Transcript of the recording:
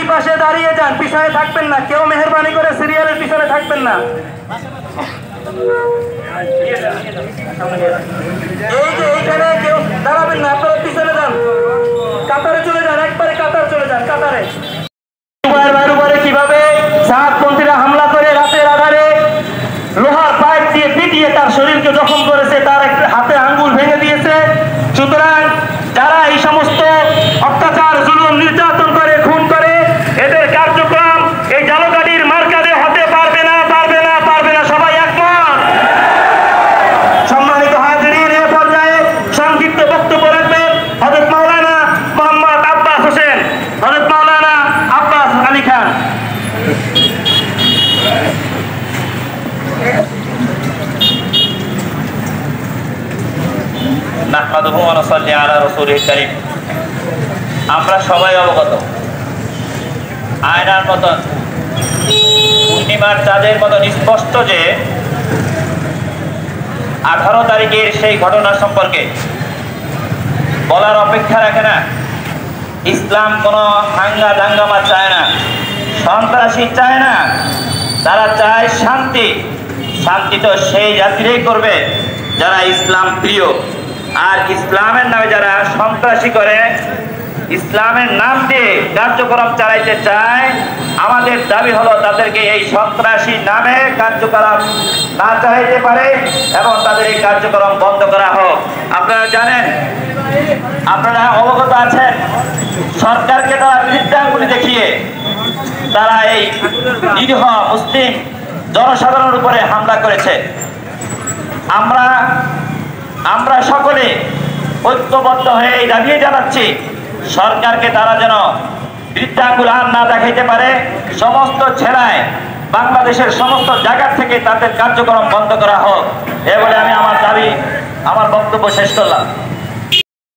এই পাশে দাঁড়িয়ে যান, পিছনে থাকবেন না, কেউ মেহেরবানি করে সিরিয়ালের পিছনে থাকবেন না। এই যে এইখানে কেউ দাঁড়াবেন না, আপনারা পিছনে যান, কাতারে চলে যান, একবারে কাতার চলে যান, কাতারে। উপরে কিভাবে সাহাবপন্থীরা হামলা করে রাতের আধারে লোহার পাইপ দিয়ে পিটিয়ে তার শরীরকে জখম করেছে, তার হাতে আঙ্গুল ভেঙে দিয়েছে। সুতরাং যারা এই সমস্ত অত্যাচার, জুলুম, নির্যাতন করে, খুন করে, এদের কার্যক্রম এই জালকাঠির মার্কাজে হতে পারবে না, পারবে না, পারবে না। সবাই একমত? সম্মানিত হাজিরিন, এ পর্যায়ে সংক্ষিপ্ত বক্তব্য রাখবেন হযরত মাওলানা মোহাম্মদ আব্বাস হোসেন, হযরত মাওলানা আব্বাস আলী খান। নাহমাদুহু ওয়া নুসাল্লি আলা রাসূলিল কারীম। আমরা সবাই অবগত, আয়নার মতন, পূর্ণিমার চাঁদের মতন স্পষ্ট যে 18 তারিখের সেই ঘটনা সম্পর্কে বলার অপেক্ষা রাখে না। ইসলাম কোনো হাঙ্গা দাঙ্গামা চায় না, সন্ত্রাসী চায় না, তারা চায় শান্তি। শান্তি তো সেই জাতিরাই করবে যারা ইসলাম প্রিয়। আর ইসলামের নামে যারা সন্ত্রাসী করে, ইসলামের নাম দিয়ে কার্যক্রম চালাইতে চায়, আমাদের দাবি হলো তাদেরকে এই সন্ত্রাসী নামে কার্যকলাপ না চালাইতে পারে এবং তাদের এই কার্যক্রম বন্ধ করা হোক। আপনারা জানেন, আপনারা অবগত আছেন, সরকারকে তারা বৃদ্ধাঙ্গুলি দেখিয়ে তারা এই নিরীহ মুসলিম জনসাধারণের উপরে হামলা করেছে। আমরা সকলে ঐক্যবদ্ধ হয়ে এই দাবি জানাচ্ছি, সরকারকে তারা যেন বৃদ্ধাঙ্গুল আর না দেখাইতে পারে। সমস্ত ছেড়ায় বাংলাদেশের সমস্ত জায়গা থেকে তাদের কার্যক্রম বন্ধ করা হোক, এ বলে আমি আমার বক্তব্য শেষ করলাম।